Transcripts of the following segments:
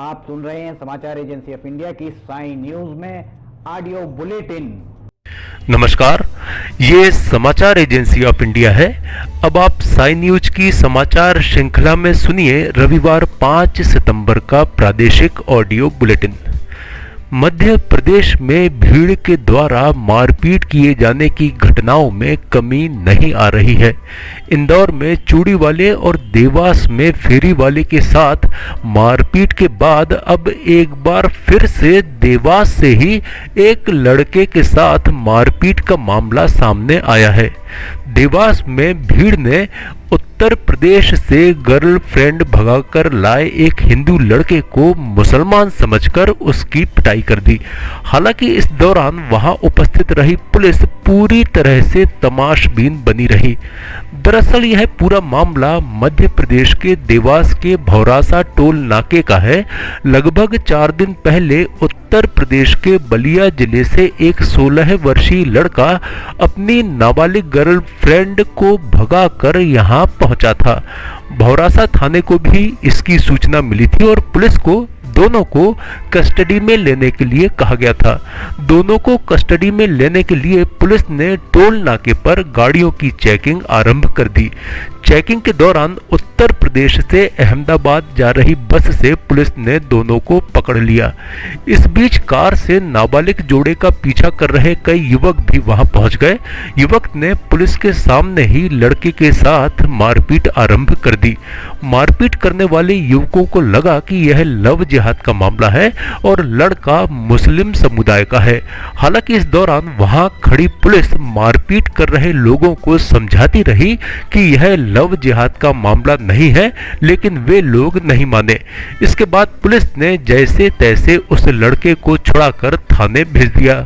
आप सुन रहे हैं समाचार एजेंसी ऑफ इंडिया की साई न्यूज में ऑडियो बुलेटिन। नमस्कार, ये समाचार एजेंसी ऑफ इंडिया है। अब आप साई न्यूज की समाचार श्रृंखला में सुनिए रविवार 5 सितंबर का प्रादेशिक ऑडियो बुलेटिन। मध्य प्रदेश में भीड़ के द्वारा मारपीट किए जाने की घटनाओं में कमी नहीं आ रही है। इंदौर में चूड़ी वाले और देवास में फेरी वाले के साथ मारपीट के बाद अब एक बार फिर से देवास से ही एक लड़के के साथ मारपीट का मामला सामने आया है। देवास में भीड़ ने उत्तर प्रदेश से गर्लफ्रेंड भगाकर लाए एक हिंदू लड़के को मुसलमान समझकर उसकी पिटाई कर दी। हालांकि इस दौरान वहां उपस्थित रही पुलिस पूरी तरह से तमाशबीन बनी रही। दरअसल यह पूरा मामला मध्य प्रदेश के देवास के भौरासा टोल नाके का है। लगभग 4 दिन पहले उत्तर प्रदेश के बलिया जिले से एक 16 वर्षीय लड़का अपनी नाबालिग गर्लफ्रेंड को भगाकर यहां पहुंचा था। भौरासा थाने को भी इसकी सूचना मिली थी और पुलिस को दोनों को कस्टडी में लेने के लिए कहा गया था। दोनों को कस्टडी में लेने के लिए पुलिस ने टोल नाके पर गाड़ियों की चेकिंग आरंभ कर दी। चेकिंग के दौरान उत्तर प्रदेश से अहमदाबाद जा रही बस से पुलिस ने दोनों को पकड़ लिया। इस बीच कार से नाबालिग जोड़े का पीछा कर रहे कई युवक भी वहां पहुंच गए। युवक ने पुलिस के सामने ही लड़के के साथ मारपीट आरंभ कर दी। मारपीट करने वाले युवकों को लगा कि यह लव जिहाद का मामला है और लड़का मुस्लिम समुदाय का है। हालांकि इस दौरान वहां खड़ी पुलिस मारपीट कर रहे लोगों को समझाती रही कि यह लव जिहाद का मामला नहीं है, लेकिन वे लोग नहीं माने। इसके बाद पुलिस ने जैसे तैसे उस लड़के को छुड़ाकर थाने भेज दिया।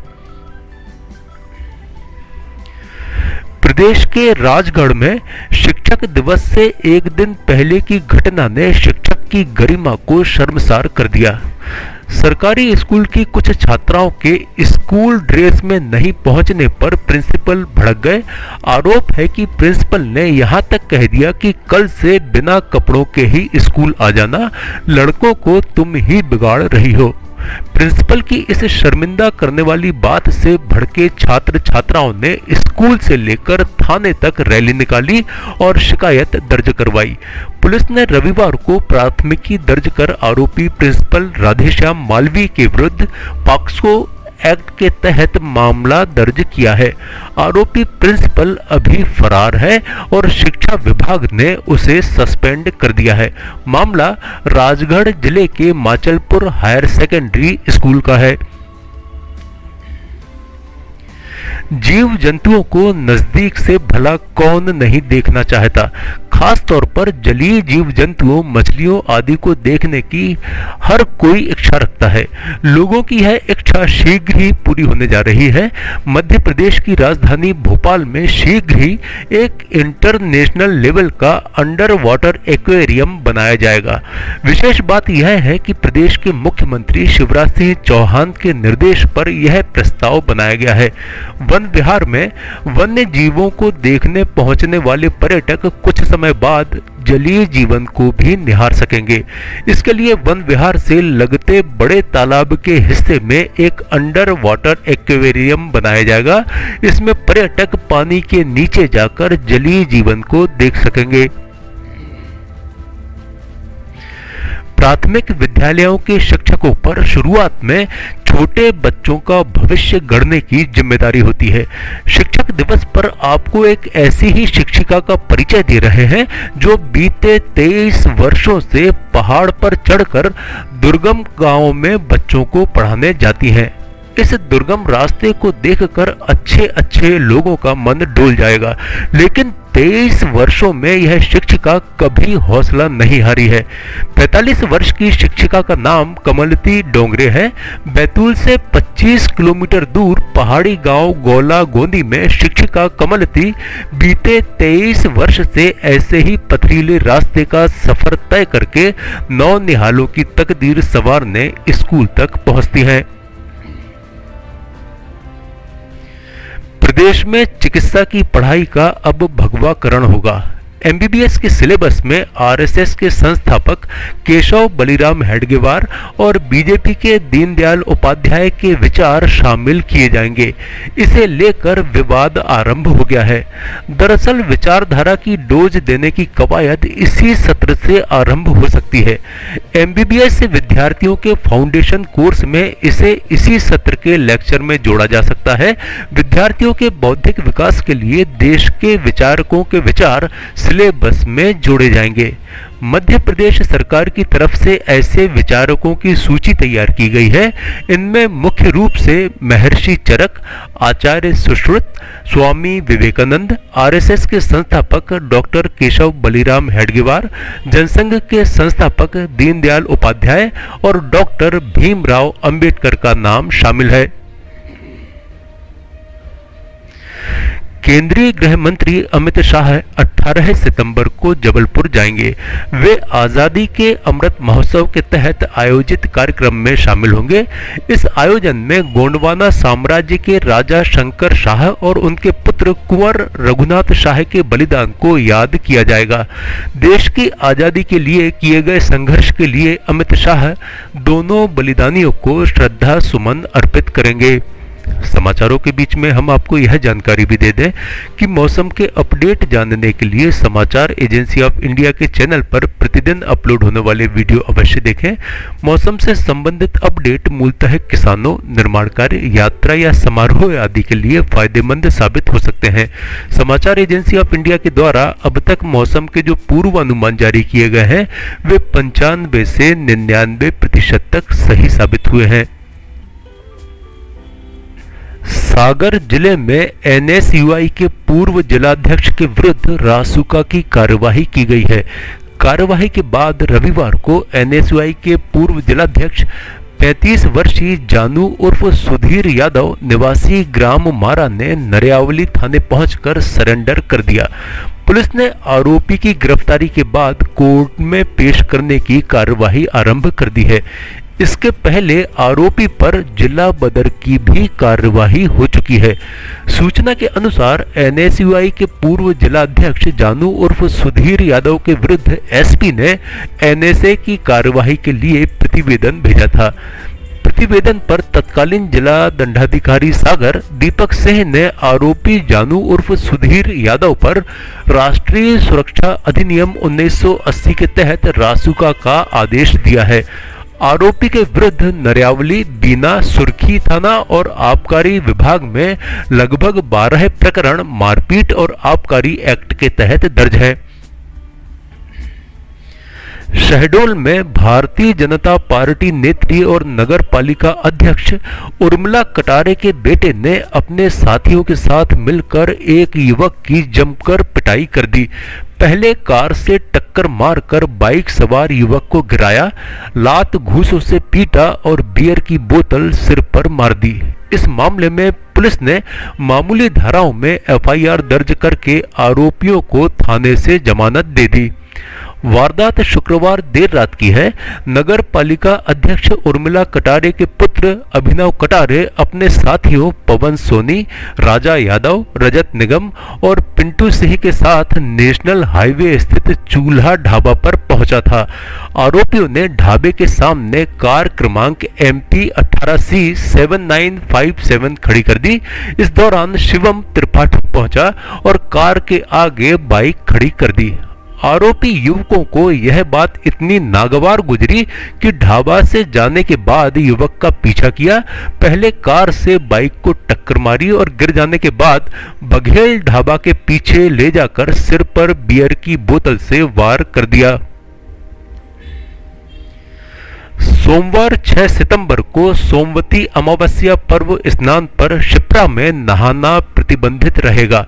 प्रदेश के राजगढ़ में शिक्षक दिवस से एक दिन पहले की घटना ने शिक्षक की गरिमा को शर्मसार कर दिया। सरकारी स्कूल की कुछ छात्राओं के स्कूल ड्रेस में नहीं पहुंचने पर प्रिंसिपल भड़क गए। आरोप है कि प्रिंसिपल ने यहां तक कह दिया कि कल से बिना कपड़ों के ही स्कूल आ जाना, लड़कों को तुम ही बिगाड़ रही हो। प्रिंसिपल की इस शर्मिंदा करने वाली बात से भड़के छात्र छात्राओं ने स्कूल से लेकर थाने तक रैली निकाली और शिकायत दर्ज करवाई। पुलिस ने रविवार को प्राथमिकी दर्ज कर आरोपी प्रिंसिपल राधेश्याम मालवीय के विरुद्ध पॉक्सो एक्ट के तहत मामला दर्ज किया है। आरोपी प्रिंसिपल अभी फरार है और शिक्षा विभाग ने उसे सस्पेंड कर दिया है। मामला राजगढ़ जिले के माचलपुर हायर सेकेंडरी स्कूल का है। जीव जंतुओं को नजदीक से भला कौन नहीं देखना चाहता। खास तौर पर जलीय जीव जंतुओं, मछलियों आदि को देखने की हर कोई इच्छा रखता है। लोगों की यह इच्छा शीघ्र ही पूरी होने जा रही है। मध्य प्रदेश की राजधानी भोपाल में शीघ्र ही एक इंटरनेशनल लेवल का अंडर वाटर एक्वेरियम बनाया जाएगा। विशेष बात यह है कि प्रदेश के मुख्यमंत्री शिवराज सिंह चौहान के निर्देश पर यह प्रस्ताव बनाया गया है। वन विहार में वन्य जीवों को देखने पहुंचने वाले पर्यटक कुछ समय बाद जलीय जीवन को भी निहार सकेंगे। इसके लिए वन विहार से लगते बड़े तालाब के हिस्से में एक अंडर वाटर एक्वेरियम बनाया जाएगा। इसमें पर्यटक पानी के नीचे जाकर जलीय जीवन को देख सकेंगे। प्राथमिक विद्यालयों के शिक्षकों पर शुरुआत में छोटे बच्चों का भविष्य गढ़ने की जिम्मेदारी होती है। शिक्षक दिवस पर आपको एक ऐसी ही शिक्षिका का परिचय दे रहे हैं जो बीते 23 वर्षों से पहाड़ पर चढ़कर दुर्गम गांवों में बच्चों को पढ़ाने जाती हैं। इस दुर्गम रास्ते को देखकर अच्छे अच्छे लोगों का मन डोल जाएगा, लेकिन 23 वर्षों में यह शिक्षिका कभी हौसला नहीं हारी है। 45 वर्ष की शिक्षिका का नाम कमलती डोंगरे है। बैतूल से 25 किलोमीटर दूर पहाड़ी गांव गोला गोंदी में शिक्षिका कमलती बीते 23 वर्ष से ऐसे ही पथरीले रास्ते का सफर तय करके नौनिहालों की तकदीर संवारने स्कूल तक पहुंचती हैं। प्रदेश में चिकित्सा की पढ़ाई का अब भगवाकरण होगा। एमबीबीएस के सिलेबस में आरएसएस के संस्थापक केशव बलिराम हेडगेवार और बीजेपी के दीनदयाल उपाध्याय के विचार शामिल किए जाएंगे। इसे लेकर विवाद आरंभ हो गया है। दरअसल विचारधारा की डोज देने की कवायद इसी सत्र से आरंभ हो सकती है। एमबीबीएस से विद्यार्थियों के फाउंडेशन कोर्स में इसे इसी सत्र के लेक्चर में जोड़ा जा सकता है। विद्यार्थियों के बौद्धिक विकास के लिए देश के विचारकों के विचार सिलेबस में जोड़े जाएंगे। मध्य प्रदेश सरकार की तरफ से ऐसे विचारकों की सूची तैयार की गई है। इनमें मुख्य रूप से महर्षि चरक, आचार्य सुश्रुत, स्वामी विवेकानंद, आरएसएस के संस्थापक डॉक्टर केशव बलिराम हेडगेवार, जनसंघ के संस्थापक दीनदयाल उपाध्याय और डॉक्टर भीमराव अंबेडकर का नाम शामिल है। केंद्रीय गृह मंत्री अमित शाह 18 सितंबर को जबलपुर जाएंगे। वे आजादी के अमृत महोत्सव के तहत आयोजित कार्यक्रम में शामिल होंगे। इस आयोजन में गोंडवाना साम्राज्य के राजा शंकर शाह और उनके पुत्र कुंवर रघुनाथ शाह के बलिदान को याद किया जाएगा। देश की आजादी के लिए किए गए संघर्ष के लिए अमित शाह दोनों बलिदानियों को श्रद्धा सुमन अर्पित करेंगे। समाचारों के बीच में हम आपको यह जानकारी भी दे दें कि मौसम के अपडेट जानने के लिए समाचार एजेंसी ऑफ इंडिया के चैनल पर प्रतिदिन अपलोड होने वाले वीडियो अवश्य देखें। मौसम से संबंधित अपडेट मूलतः किसानों, निर्माण कार्य, यात्रा या समारोह आदि के लिए फायदेमंद साबित हो सकते हैं। समाचार एजेंसी ऑफ इंडिया के द्वारा अब तक मौसम के जो पूर्वानुमान जारी किए गए हैं वे 95 से 99% तक सही साबित हुए हैं। सागर जिले में एनएसयूआई के पूर्व जिलाध्यक्ष के विरुद्ध रासुका की कार्यवाही की गई है। कार्यवाही के बाद रविवार को एनएसयूआई के पूर्व जिलाध्यक्ष 35 वर्षीय जानू उर्फ सुधीर यादव निवासी ग्राम मारा ने नरियावली थाने पहुंचकर सरेंडर कर दिया। पुलिस ने आरोपी की गिरफ्तारी के बाद कोर्ट में पेश करने की कार्यवाही आरंभ कर दी है। इसके पहले आरोपी पर जिला बदर की भी कार्यवाही हो चुकी है। सूचना के अनुसार एनएसयूआई के पूर्व जिला अध्यक्ष जानू उर्फ सुधीर यादव के विरुद्ध एसपी ने एनएसए की कार्यवाही के लिए प्रतिवेदन भेजा था। प्रतिवेदन पर तत्कालीन जिला दंडाधिकारी सागर दीपक सिंह ने आरोपी जानू उर्फ सुधीर यादव पर राष्ट्रीय सुरक्षा अधिनियम 1980 के तहत रासुका का आदेश दिया है। आरोपी के विरुद्ध नरियावली, बीना, सुर्खी थाना और आबकारी विभाग में लगभग 12 प्रकरण मारपीट और आबकारी एक्ट के तहत दर्ज है। शहडोल में भारतीय जनता पार्टी नेत्री और नगर पालिका अध्यक्ष उर्मिला कटारे के बेटे ने अपने साथियों के साथ मिलकर एक युवक की जमकर पिटाई कर दी। पहले कार से टक्कर मारकर बाइक सवार युवक को गिराया, लात घूंसों से पीटा और बियर की बोतल सिर पर मार दी। इस मामले में पुलिस ने मामूली धाराओं में एफआईआर दर्ज करके आरोपियों को थाने से जमानत दे दी। वारदात शुक्रवार देर रात की है। नगर पालिका अध्यक्ष उर्मिला कटारे के पुत्र अभिनव कटारे अपने साथियों पवन सोनी, राजा यादव, रजत निगम और पिंटू सिंह के साथ नेशनल हाईवे स्थित चूल्हा ढाबा पर पहुंचा था। आरोपियों ने ढाबे के सामने कार क्रमांक MP 18C 7957 खड़ी कर दी। इस दौरान शिवम त्रिपाठी पहुंचा और कार के आगे बाइक खड़ी कर दी। आरोपी युवकों को यह बात इतनी नागवार गुजरी कि ढाबा से जाने के बाद युवक का पीछा किया। पहले कार से बाइक को टक्कर मारी और गिर जाने के बाद बघेल ढाबा के पीछे ले जाकर सिर पर बियर की बोतल से वार कर दिया। सोमवार 6 सितंबर को सोमवती अमावस्या पर्व स्नान पर शिप्रा में नहाना प्रतिबंधित रहेगा।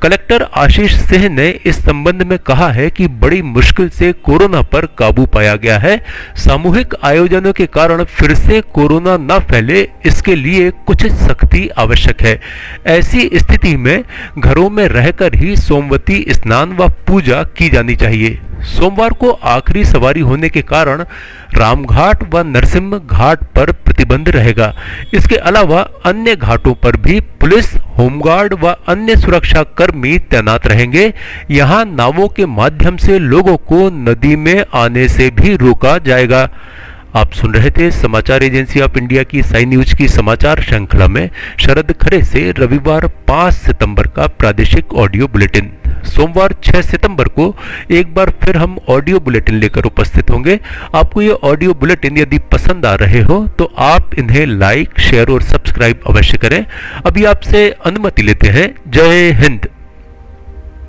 कलेक्टर आशीष सिंह ने इस संबंध में कहा है कि बड़ी मुश्किल से कोरोना पर काबू पाया गया है। सामूहिक आयोजनों के कारण फिर से कोरोना न फैले, इसके लिए कुछ सख्ती आवश्यक है। ऐसी स्थिति में घरों में रहकर ही सोमवती स्नान व पूजा की जानी चाहिए। सोमवार को आखिरी सवारी होने के कारण रामघाट व नरसिंह घाट पर प्रतिबंध रहेगा। इसके अलावा अन्य घाटों पर भी पुलिस, होमगार्ड व अन्य सुरक्षा कर्मी तैनात रहेंगे। यहां नावों के माध्यम से लोगों को नदी में आने से भी रोका जाएगा। आप सुन रहे थे समाचार एजेंसी ऑफ इंडिया की साई न्यूज की समाचार श्रृंखला में शरद खरे से रविवार 5 सितंबर का प्रादेशिक ऑडियो बुलेटिन। सोमवार 6 सितंबर को एक बार फिर हम ऑडियो बुलेटिन लेकर उपस्थित होंगे। आपको ये ऑडियो बुलेटिन यदि पसंद आ रहे हो तो आप इन्हें लाइक, शेयर और सब्सक्राइब अवश्य करें। अभी आपसे अनुमति लेते हैं। जय हिंद।